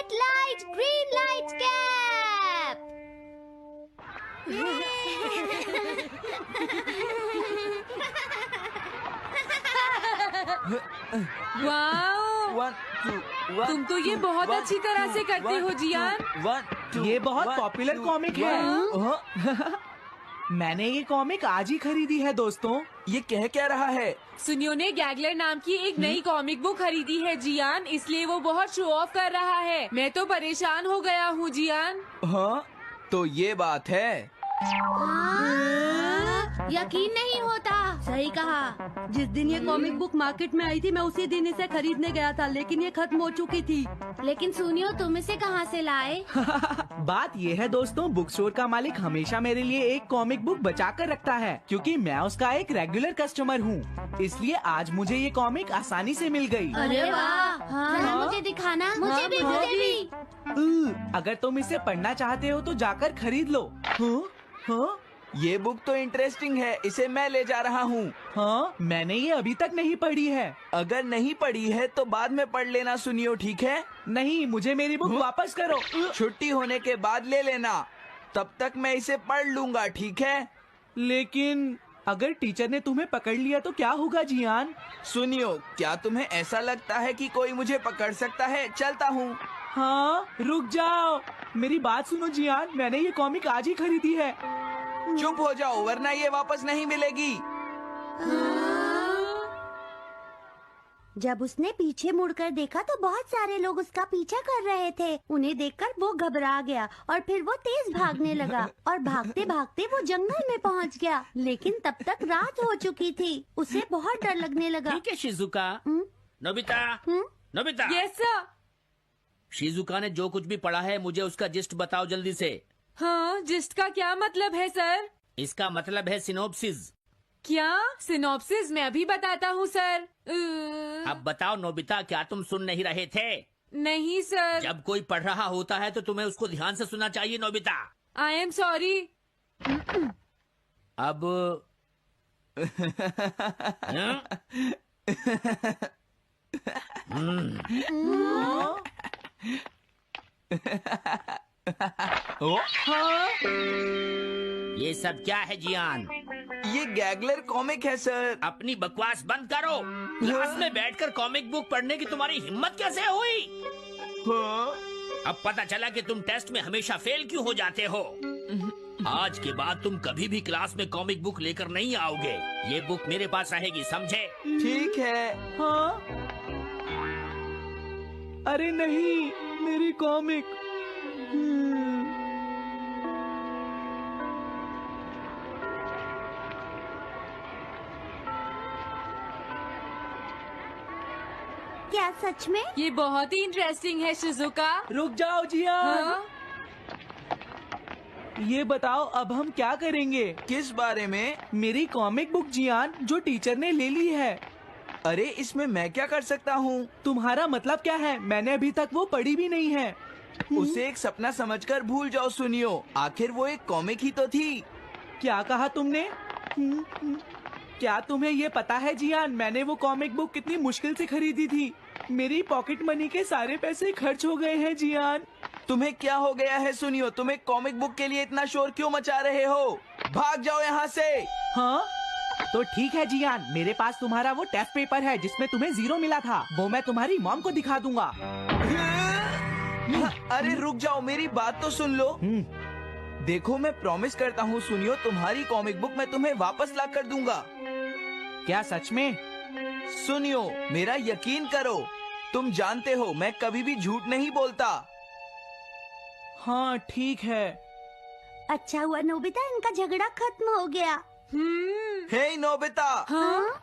Red light, green light, cap. Wow, 1 2 1 तुम तो ये बहुत अच्छी तरह से करते हो जियान। ये बहुत पॉपुलर कॉमिक है। मैंने ये कॉमिक आज ही खरीदी है दोस्तों। ये कह क्या रहा है? सुनियो ने गैगलर नाम की एक नई कॉमिक बुक खरीदी है जियान, इसलिए वो बहुत शो ऑफ कर रहा है। मैं तो परेशान हो गया हूँ जियान। हाँ, तो ये बात है। यकीन नहीं होता। सही कहा। जिस दिन ये कॉमिक बुक मार्केट में आई थी, मैं उसी दिन इसे खरीदने गया था, लेकिन ये खत्म हो चुकी थी। लेकिन सुनियो, तुम इसे कहाँ से लाए? बात ये है दोस्तों, बुक स्टोर का मालिक हमेशा मेरे लिए एक कॉमिक बुक बचा कर रखता है, क्योंकि मैं उसका एक रेगुलर कस्टमर हूँ। इसलिए आज मुझे ये कॉमिक आसानी से मिल गई। अरे वाह! जरा मुझे दिखाना। मुझे भी, मुझे भी। अगर तुम इसे पढ़ना चाहते हो तो जाकर खरीद लो। हाँ? ये बुक तो इंटरेस्टिंग है, इसे मैं ले जा रहा हूँ। हाँ, मैंने ये अभी तक नहीं पढ़ी है। अगर नहीं पढ़ी है तो बाद में पढ़ लेना सुनियो, ठीक है? नहीं, मुझे मेरी बुक वापस करो। छुट्टी होने के बाद ले लेना, तब तक मैं इसे पढ़ लूंगा, ठीक है? लेकिन अगर टीचर ने तुम्हें पकड़ लिया तो क्या होगा जियान? सुनियो, क्या तुम्हें ऐसा लगता है कि कोई मुझे पकड़ सकता है? चलता हूँ। हाँ, रुक जाओ, मेरी बात सुनो जियान, मैंने ये कॉमिक आज ही खरीदी है। चुप हो जाओ, वरना ये वापस नहीं मिलेगी। जब उसने पीछे मुड़कर देखा तो बहुत सारे लोग उसका पीछा कर रहे थे। उन्हें देखकर वो घबरा गया और फिर वो तेज भागने लगा और भागते भागते वो जंगल में पहुंच गया। लेकिन तब तक रात हो चुकी थी। उसे बहुत डर लगने लगा। ठीक है Shizuka. Nobita, Nobita. Yes sir. Shizuka ने जो कुछ भी पढ़ा है, मुझे उसका जिस्ट बताओ जल्दी से। हाँ, जिस्ट का क्या मतलब है सर? इसका मतलब है सिनोप्सिस। क्या? सिनॉप्सिस? मैं अभी बताता हूँ सर। अब बताओ नोबिता, क्या तुम सुन नहीं रहे थे? नहीं सर। जब कोई पढ़ रहा होता है तो तुम्हें उसको ध्यान से सुनना चाहिए नोबिता। I am sorry. अब ये सब क्या है जियान? ये गैगलर कॉमिक है सर। अपनी बकवास बंद करो। क्लास में बैठकर कॉमिक बुक पढ़ने की तुम्हारी हिम्मत कैसे हुई? हाँ? अब पता चला कि तुम टेस्ट में हमेशा फेल क्यों हो जाते हो। आज के बाद तुम कभी भी क्लास में कॉमिक बुक लेकर नहीं आओगे। ये बुक मेरे पास रहेगी, समझे? ठीक है। हाँ? अरे नहीं, मेरी कॉमिक। क्या सच में? ये बहुत ही इंटरेस्टिंग है शिजुका। रुक जाओ जियान। हाँ? ये बताओ अब हम क्या करेंगे? किस बारे में? मेरी कॉमिक बुक जियान, जो टीचर ने ले ली है। अरे इसमें मैं क्या कर सकता हूँ? तुम्हारा मतलब क्या है? मैंने अभी तक वो पढ़ी भी नहीं है। उसे एक सपना समझकर भूल जाओ सुनियो, आखिर वो एक कॉमिक ही तो थी। क्या कहा तुमने? क्या तुम्हें ये पता है जियान, मैंने वो कॉमिक बुक कितनी मुश्किल से खरीदी थी। मेरी पॉकेट मनी के सारे पैसे खर्च हो गए हैं जियान। तुम्हें क्या हो गया है सुनियो? तुम एक कॉमिक बुक के लिए इतना शोर क्यों मचा रहे हो? भाग जाओ यहाँ से। हाँ? तो ठीक है जियान, मेरे पास तुम्हारा वो टेस्ट पेपर है जिसमें तुम्हें 0 मिला था। वो मैं तुम्हारी मॉम को दिखा दूंगा। अरे रुक जाओ, मेरी बात तो सुन लो। देखो, मैं प्रॉमिस करता हूँ सुनियो, तुम्हारी कॉमिक बुक मैं तुम्हें वापस ला कर दूंगा। क्या सच में? सुनियो, मेरा यकीन करो, तुम जानते हो मैं कभी भी झूठ नहीं बोलता। हाँ ठीक है। अच्छा हुआ नोबिता, इनका झगड़ा खत्म हो गया। हे नोबिता। हाँ?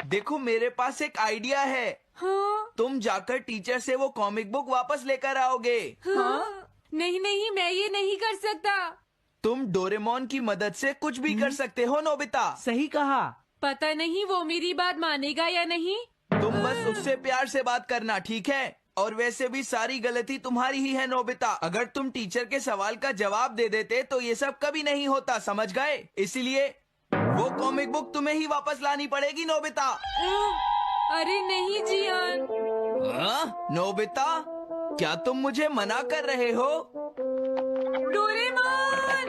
देखो, मेरे पास एक आइडिया है। हाँ? तुम जाकर टीचर से वो कॉमिक बुक वापस लेकर आओगे। हाँ? नहीं नहीं, मैं ये नहीं कर सकता। तुम डोरेमोन की मदद से कुछ भी कर सकते हो नोबिता। सही कहा। पता नहीं वो मेरी बात मानेगा या नहीं। तुम बस उससे प्यार से बात करना, ठीक है? और वैसे भी सारी गलती तुम्हारी ही है नोबिता। अगर तुम टीचर के सवाल का जवाब दे देते तो ये सब कभी नहीं होता, समझ गए? इसीलिए वो कॉमिक बुक तुम्हें ही वापस लानी पड़ेगी नोबिता। अरे नहीं जियान। नोबिता, क्या तुम मुझे मना कर रहे हो? डोरेमोन!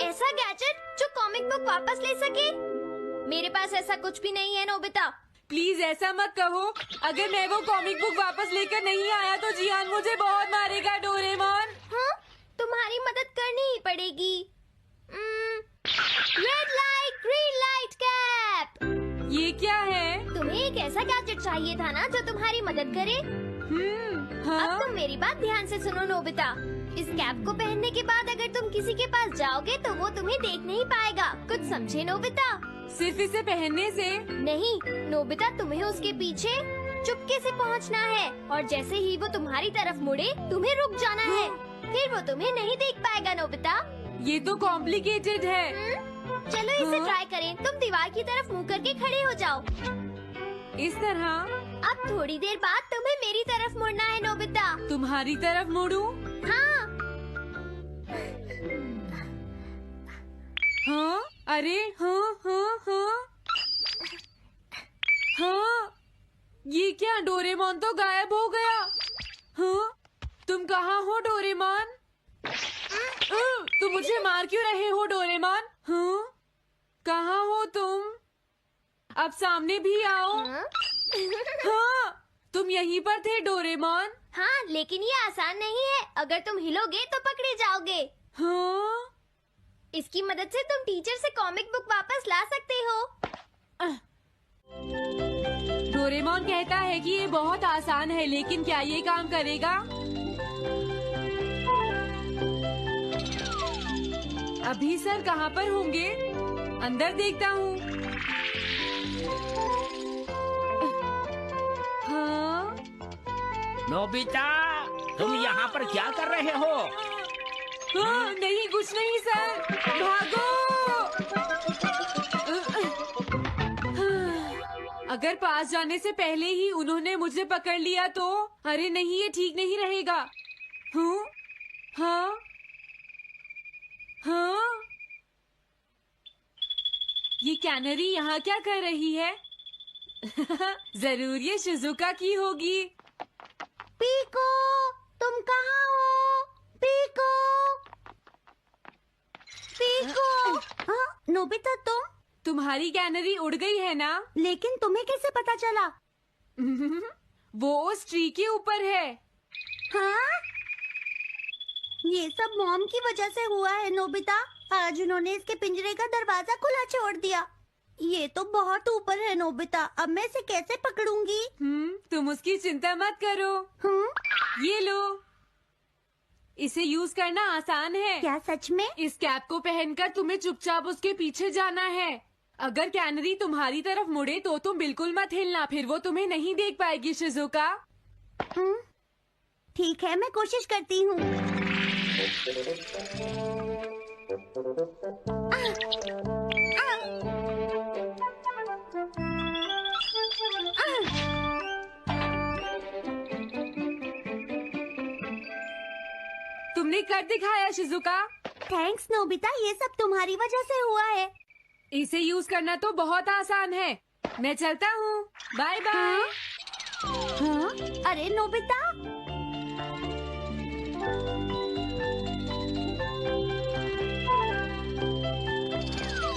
ऐसा गैजेट जो कॉमिक बुक वापस ले सके? मेरे पास ऐसा कुछ भी नहीं है नोबिता। प्लीज ऐसा मत कहो। अगर मैं वो कॉमिक बुक वापस लेकर नहीं आया तो जियान मुझे बहुत मारेगा डोरेमोन। हाँ, तुम्हारी मदद करनी ही पड़ेगी। Red light green light cap. ये क्या है? तुम्हें एक ऐसा गैजेट चाहिए था ना जो तुम्हारी मदद करे। हाँ? अब तुम मेरी बात ध्यान से सुनो नोबिता। इस कैप को पहनने के बाद अगर तुम किसी के पास जाओगे तो वो तुम्हें देख नहीं पाएगा। कुछ समझे नोबिता? सिर्फ इसे पहनने से? नहीं नोबिता, तुम्हें उसके पीछे चुपके से पहुंचना है और जैसे ही वो तुम्हारी तरफ मुड़े तुम्हें रुक जाना है। फिर वो तुम्हें नहीं देख पाएगा नोबिता। ये तो कॉम्प्लिकेटेड है। चलो इसे हाँ? ट्राई करें। तुम दीवार की तरफ मुंह करके खड़े हो जाओ। इस तरह? अब थोड़ी देर बाद तुम्हें मेरी तरफ मुड़ना है नोबिता। तुम्हारी तरफ मुड़ूं? हाँ। हाँ? अरे हाँ हाँ हाँ हाँ, ये क्या? डोरेमोन तो गायब हो गया। हाँ? तुम कहाँ हो डोरेमोन? तुम मुझे मार क्यों रहे हो डोरेमोन? हाँ? कहाँ हो तुम? अब सामने भी आओ। हाँ, तुम यहीं पर थे डोरेमोन। हाँ, लेकिन ये आसान नहीं है। अगर तुम हिलोगे तो पकड़े जाओगे। हाँ? इसकी मदद से तुम टीचर से कॉमिक बुक वापस ला सकते हो। डोरेमोन कहता है कि ये बहुत आसान है, लेकिन क्या ये काम करेगा? अभी सर कहाँ पर होंगे? अंदर देखता हूँ। हाँ? नोबिता, तुम यहाँ पर क्या कर रहे हो? हाँ, नहीं कुछ नहीं सर। भागो! अगर पास जाने से पहले ही उन्होंने मुझे पकड़ लिया तो? अरे नहीं, ये ठीक नहीं रहेगा। हाँ? हाँ? हाँ? ये कैनरी यहाँ क्या कर रही है? जरूर ये शिजुका की होगी। पीको, तुम कहाँ हो? Piko, Piko. हाँ, नोबिता तुम्हारी कैनरी उड़ गई है ना? लेकिन तुम्हें कैसे पता चला? वो उस ट्री के ऊपर है। हाँ? ये सब मॉम की वजह से हुआ है नोबिता। आज उन्होंने इसके पिंजरे का दरवाजा खुला छोड़ दिया। ये तो बहुत ऊपर है नोबिता। अब मैं इसे कैसे पकड़ूंगी? तुम उसकी चिंता मत करो। ये लो, इसे यूज करना आसान है। क्या सच में? इस कैप को पहनकर तुम्हें चुपचाप उसके पीछे जाना है। अगर कैनरी तुम्हारी तरफ मुड़े तो तुम बिल्कुल मत हिलना, फिर वो तुम्हें नहीं देख पाएगी शिजुका। ठीक है, मैं कोशिश करती हूँ। तुमने कर दिखाया शिजुका। थैंक्स नोबिता, ये सब तुम्हारी वजह से हुआ है। इसे यूज करना तो बहुत आसान है। मैं चलता हूँ। Bye bye. हाँ? अरे नोबिता,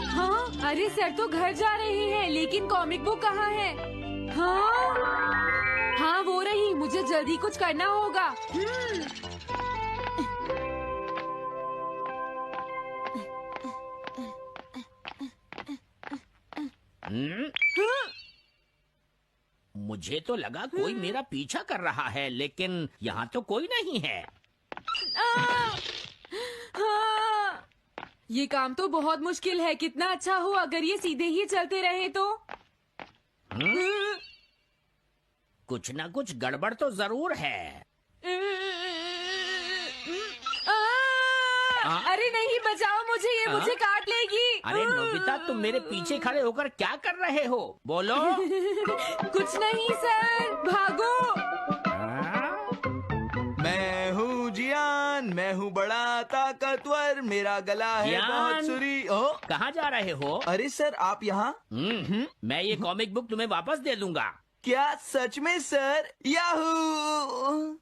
हाँ? अरे सर तो घर जा रहे हैं, लेकिन कॉमिक बुक कहाँ है? हाँ? हाँ वो रही। मुझे जल्दी कुछ करना होगा। मुझे तो लगा कोई मेरा पीछा कर रहा है, लेकिन यहाँ तो कोई नहीं है। हाँ! ये काम तो बहुत मुश्किल है। कितना अच्छा हो अगर ये सीधे ही चलते रहे तो। कुछ ना कुछ गड़बड़ तो जरूर है। अरे नहीं, बचाओ मुझे, ये मुझे काट लेगी। अरे नोबिता, तुम मेरे पीछे खड़े होकर क्या कर रहे हो? बोलो। कुछ नहीं सर, भागो। मैं हूँ जियान, मैं हूँ बड़ा ताकतवर, मेरा गला है जियान? बहुत सुरी। कहाँ जा रहे हो? अरे सर, आप यहाँ? मैं ये कॉमिक बुक तुम्हें वापस दे दूंगा। क्या सच में सर? याहू!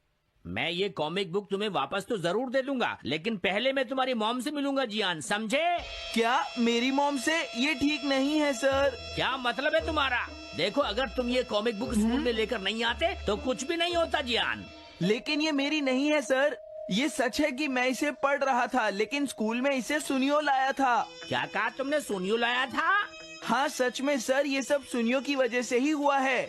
मैं ये कॉमिक बुक तुम्हें वापस तो जरूर दे दूंगा, लेकिन पहले मैं तुम्हारी मॉम से मिलूंगा जियान, समझे? क्या मेरी मॉम से? ये ठीक नहीं है सर। क्या मतलब है तुम्हारा? देखो, अगर तुम ये कॉमिक बुक स्कूल में लेकर नहीं आते तो कुछ भी नहीं होता जियान। लेकिन ये मेरी नहीं है सर। ये सच है कि मैं इसे पढ़ रहा था, लेकिन स्कूल में इसे सुनियो लाया था। क्या कहा तुमने? सुनियो लाया था? हाँ सच में सर, ये सब सुनियो की वजह से ही हुआ है।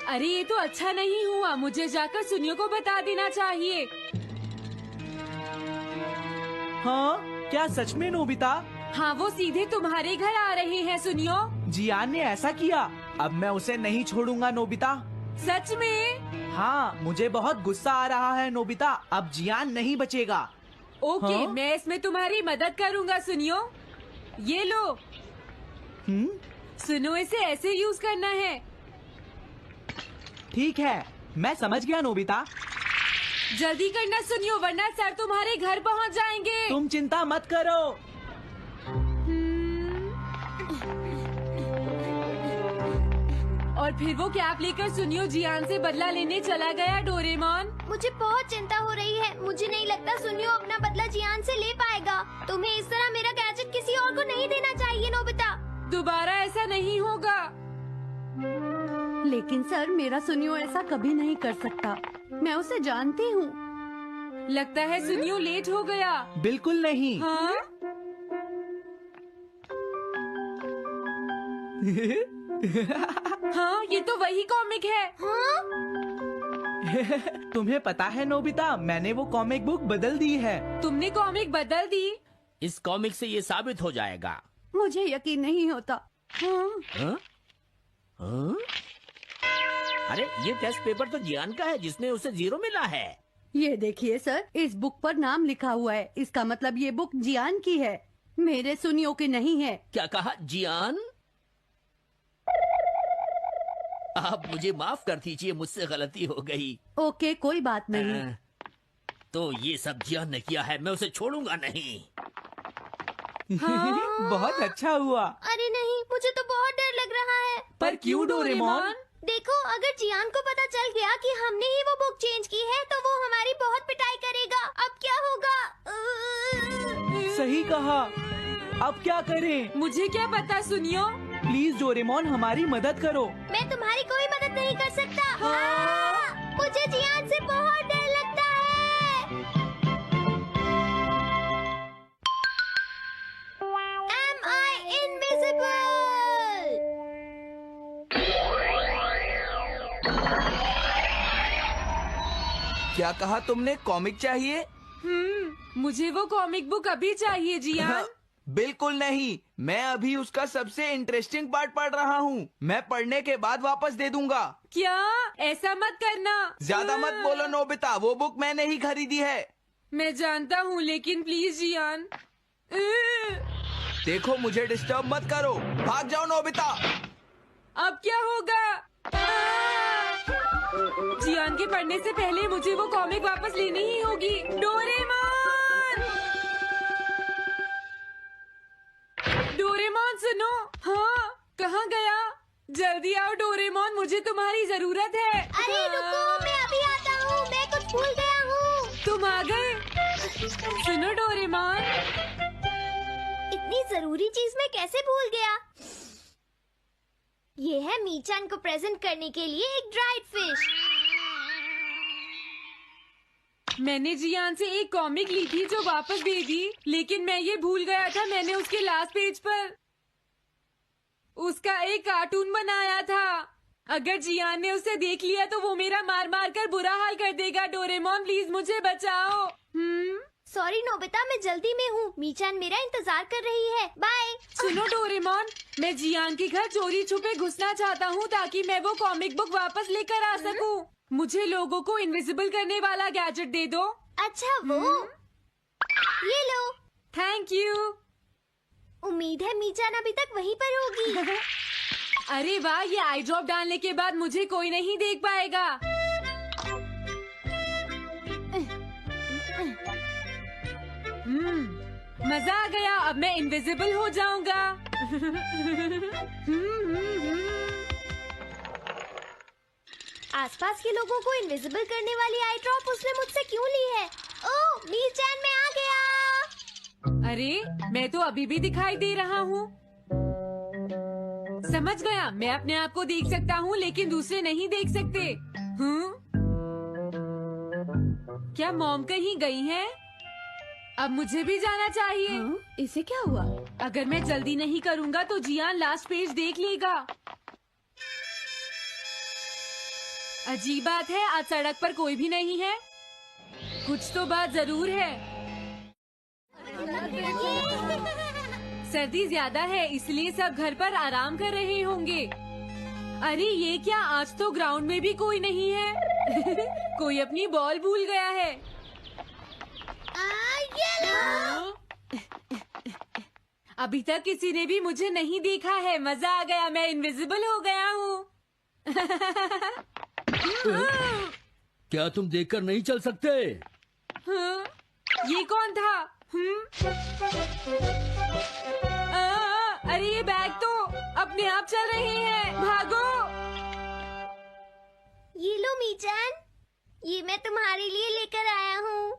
अरे ये तो अच्छा नहीं हुआ, मुझे जाकर सुनियो को बता देना चाहिए। हाँ, क्या सच में नोबिता? हाँ, वो सीधे तुम्हारे घर आ रहे हैं सुनियो। जियान ने ऐसा किया। अब मैं उसे नहीं छोड़ूंगा नोबिता। सच में? हाँ, मुझे बहुत गुस्सा आ रहा है नोबिता। अब जियान नहीं बचेगा। ओके, हाँ? मैं इसमें तुम्हारी मदद करूँगा सुनियो। ये लो। सुनो, इसे ऐसे यूज करना है। ठीक है, मैं समझ गया नोबिता। जल्दी करना सुनियो, वरना सर तुम्हारे घर पहुंच जाएंगे। तुम चिंता मत करो। और फिर वो कैप लेकर सुनियो जियान से बदला लेने चला गया। डोरेमोन, मुझे बहुत चिंता हो रही है। मुझे नहीं लगता सुनियो अपना बदला जियान से ले पाएगा। तुम्हें इस तरह मेरा गैजेट किसी और को नहीं देना चाहिए नोबिता। दोबारा ऐसा नहीं होगा। लेकिन सर, मेरा सुनियो ऐसा कभी नहीं कर सकता। मैं उसे जानती हूँ। लगता है सुनियो लेट हो गया। बिल्कुल नहीं। हाँ? हाँ, ये तो वही कॉमिक है। हाँ? तुम्हें पता है नोबिता, मैंने वो कॉमिक बुक बदल दी है। तुमने कॉमिक बदल दी? इस कॉमिक से ये साबित हो जाएगा। मुझे यकीन नहीं होता। हाँ? हाँ? हाँ? अरे, ये टेस्ट पेपर तो जियान का है, जिसने उसे 0 मिला है। ये देखिए सर, इस बुक पर नाम लिखा हुआ है। इसका मतलब ये बुक जियान की है, मेरे सुनियो की नहीं है। क्या कहा? जियान? आप मुझे माफ कर दीजिए, मुझसे गलती हो गई। ओके, कोई बात नहीं। तो ये सब जियान ने किया है, मैं उसे छोड़ूंगा नहीं। बहुत अच्छा हुआ। अरे नहीं, मुझे तो बहुत डर लग रहा है। पर क्यों डोरेमोन? देखो, अगर जियान को पता चल गया कि हमने ही वो बुक चेंज की है, तो वो हमारी बहुत पिटाई करेगा। अब क्या होगा? सही कहा। अब क्या करें? मुझे क्या पता सुनियो। प्लीज डोरेमोन, हमारी मदद करो। मैं तुम्हारी कोई मदद नहीं कर सकता। हाँ, मुझे जियान से बहुत डर लगता है। Am I invisible? क्या कहा तुमने? कॉमिक चाहिए? मुझे वो कॉमिक बुक अभी चाहिए जियान। बिल्कुल नहीं, मैं अभी उसका सबसे इंटरेस्टिंग पार्ट पढ़ रहा हूँ। मैं पढ़ने के बाद वापस दे दूंगा। क्या? ऐसा मत करना। ज्यादा मत बोलो नोबिता, वो बुक मैंने ही खरीदी है। मैं जानता हूँ, लेकिन प्लीज जियान। देखो, मुझे डिस्टर्ब मत करो। भाग जाओ नोबिता। अब क्या होगा? जियान के पढ़ने से पहले मुझे वो कॉमिक वापस लेनी ही होगी। डोरेमोन! डोरेमोन सुनो। हाँ, कहाँ गया? जल्दी आओ डोरेमोन, मुझे तुम्हारी जरूरत है। अरे रुको, मैं अभी आता हूँ। मैं कुछ भूल गया हूँ। तुम आ गए? सुनो डोरेमोन। इतनी जरूरी चीज मैं कैसे भूल गया? ये है मीचान को प्रेजेंट करने के लिए एक ड्राइड फिश। मैंने जियान से एक कॉमिक ली थी जो वापस दे दी, लेकिन मैं ये भूल गया था मैंने उसके लास्ट पेज पर उसका एक कार्टून बनाया था। अगर जियान ने उसे देख लिया तो वो मेरा मार मार कर बुरा हाल कर देगा। डोरेमोन प्लीज मुझे बचाओ। सॉरी नोबिता, मैं जल्दी में हूँ। मीचान मेरा इंतजार कर रही है। बाय। सुनो डोरेमोन, मैं जियान के घर चोरी छुपे घुसना चाहता हूँ ताकि मैं वो कॉमिक बुक वापस लेकर आ सकूँ। मुझे लोगों को इनविजिबल करने वाला गैजेट दे दो। अच्छा वो ये लो। Thank you. उम्मीद है मीचान अभी तक वहीं पर होगी। अरे वाह, ये आई ड्रॉप डालने के बाद मुझे कोई नहीं देख पाएगा। मजा आ गया, अब मैं इनविजिबल हो जाऊंगा। आसपास के लोगों को इनविजिबल करने वाली आई ड्रॉप उसने मुझसे क्यों ली है? ओह, मीचैन मैं आ गया। अरे मैं तो अभी भी दिखाई दे रहा हूँ। समझ गया, मैं अपने आप को देख सकता हूँ लेकिन दूसरे नहीं देख सकते। क्या मॉम कहीं गई हैं? अब मुझे भी जाना चाहिए। इसे क्या हुआ? अगर मैं जल्दी नहीं करूँगा तो जियान लास्ट पेज देख लेगा। अजीब बात है, आज सड़क पर कोई भी नहीं है। कुछ तो बात जरूर है। सर्दी ज्यादा है इसलिए सब घर पर आराम कर रहे होंगे। अरे ये क्या, आज तो ग्राउंड में भी कोई नहीं है। कोई अपनी बॉल भूल गया है। अभी तक किसी ने भी मुझे नहीं देखा है। मजा आ गया, मैं इनविजिबल हो गया हूँ। क्या तुम देखकर नहीं चल सकते? ये कौन था? अरे ये बैग तो अपने आप चल रहे हैं। भागो। ये लो मीचैन, ये मैं तुम्हारे लिए लेकर आया हूँ।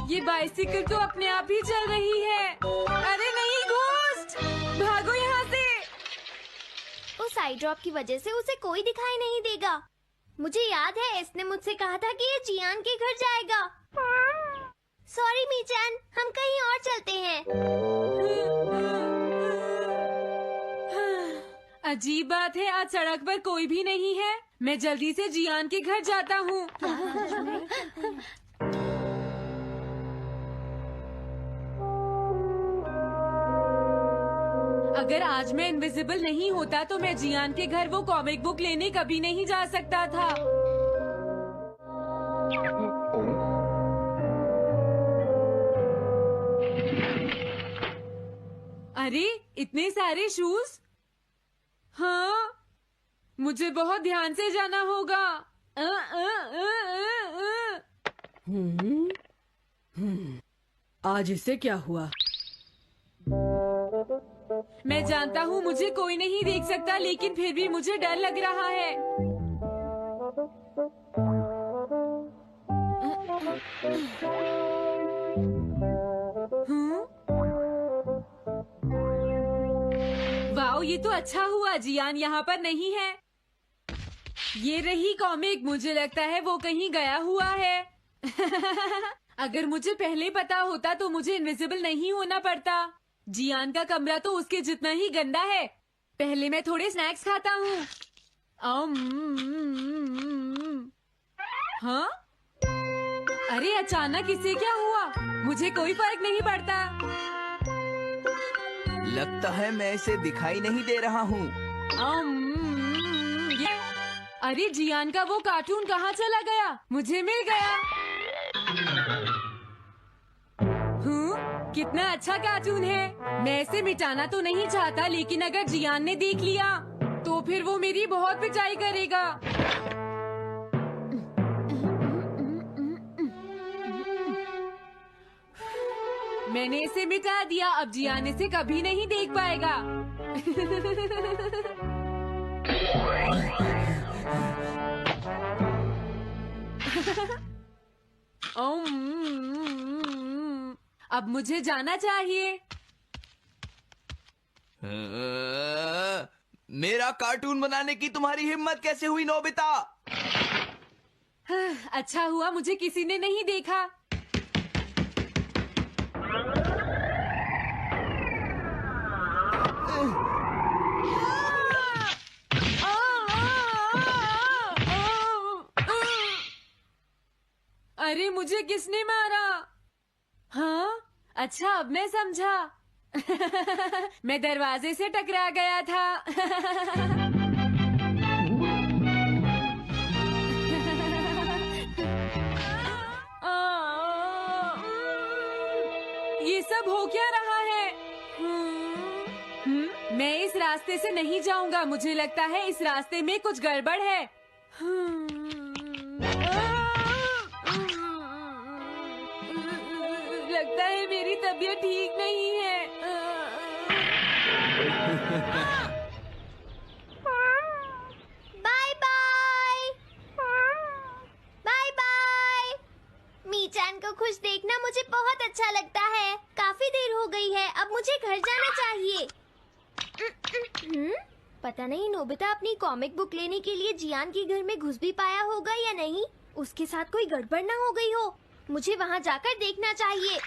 ये बाइसिकल तो अपने आप ही चल रही है। अरे नहीं, घोस्ट, भागो यहाँ से। उस आई ड्रॉप की वजह से उसे कोई दिखाई नहीं देगा। मुझे याद है इसने मुझसे कहा था कि ये जियान के घर जाएगा। सॉरी मीचैन, हम कहीं और चलते हैं। अजीब बात है, आज सड़क पर कोई भी नहीं है। मैं जल्दी से जियान के घर जाता हूँ। अगर आज मैं इनविजिबल नहीं होता तो मैं जियान के घर वो कॉमिक बुक लेने कभी नहीं जा सकता था। अरे इतने सारे शूज। हाँ, मुझे बहुत ध्यान से जाना होगा। आज इसे क्या हुआ? मैं जानता हूँ मुझे कोई नहीं देख सकता, लेकिन फिर भी मुझे डर लग रहा है। वाओ, ये तो अच्छा हुआ जियान यहाँ पर नहीं है। ये रही कॉमिक, मुझे लगता है वो कहीं गया हुआ है। अगर मुझे पहले पता होता तो मुझे इनविजिबल नहीं होना पड़ता। जियान का कमरा तो उसके जितना ही गंदा है। पहले मैं थोड़े स्नैक्स खाता हूँ। हाँ? अरे अचानक इसे क्या हुआ? मुझे कोई फर्क नहीं पड़ता। लगता है मैं इसे दिखाई नहीं दे रहा हूँ। अरे जियान का वो कार्टून कहाँ चला गया? मुझे मिल गया। कितना अच्छा कार्टून है। मैं इसे मिटाना तो नहीं चाहता, लेकिन अगर जियान ने देख लिया तो फिर वो मेरी बहुत पिटाई करेगा। मैंने इसे मिटा दिया, अब जियान इसे कभी नहीं देख पाएगा। अब मुझे जाना चाहिए। मेरा कार्टून बनाने की तुम्हारी हिम्मत कैसे हुई नोबिता? अच्छा हुआ मुझे किसी ने नहीं देखा। अरे मुझे किसने मारा? हाँ, अच्छा अब मैं समझा। मैं दरवाजे से टकरा गया था। ये सब हो क्या रहा है? मैं इस रास्ते से नहीं जाऊंगा। मुझे लगता है इस रास्ते में कुछ गड़बड़ है। लगता है मेरी तबीयत ठीक नहीं है। Bye bye, bye bye. मीचान को खुश देखना मुझे बहुत अच्छा लगता है। काफी देर हो गई है, अब मुझे घर जाना चाहिए। पता नहीं नोबिता अपनी कॉमिक बुक लेने के लिए जियान के घर में घुस भी पाया होगा या नहीं। उसके साथ कोई गड़बड़ ना हो गई हो। मुझे वहाँ जाकर देखना चाहिए।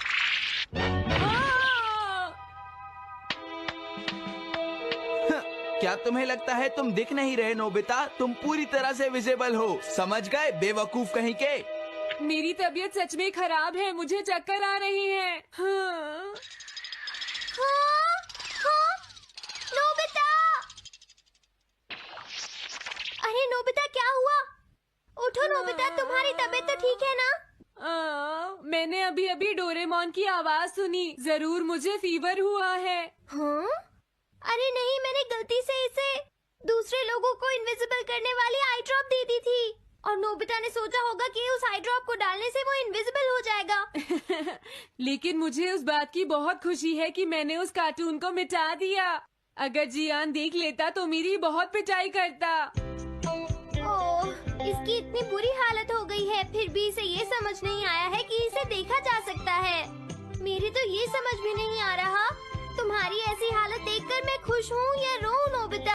क्या तुम्हें लगता है तुम दिख नहीं रहे नोबिता? तुम पूरी तरह से विजिबल हो, समझ गए बेवकूफ कहीं के। मेरी तबीयत सच में खराब है। मुझे चक्कर आ रही है। हाँ। हाँ, हाँ, नोबिता! अरे नोबिता, क्या हुआ? उठो नोबिता, तुम्हारी तबीयत तो ठीक है ना? मैंने अभी अभी डोरेमोन की आवाज सुनी। जरूर मुझे फीवर हुआ है। हाँ? अरे नहीं, मैंने गलती से इसे दूसरे लोगों को इनविजिबल करने वाली आई ड्रॉप दे दी थी और नोबिता ने सोचा होगा कि उस आई ड्रॉप को डालने से वो इनविजिबल हो जाएगा। लेकिन मुझे उस बात की बहुत खुशी है कि मैंने उस कार्टून को मिटा दिया। अगर जियान देख लेता तो मेरी बहुत पिटाई करता। ओह, इसकी इतनी बुरी हालत हो गई है, फिर भी इसे ये समझ नहीं आया है कि इसे देखा जा सकता है। मेरी तो ये समझ भी नहीं आ रहा, तुम्हारी ऐसी हालत देखकर मैं खुश हूँ या रोऊं नोबिता?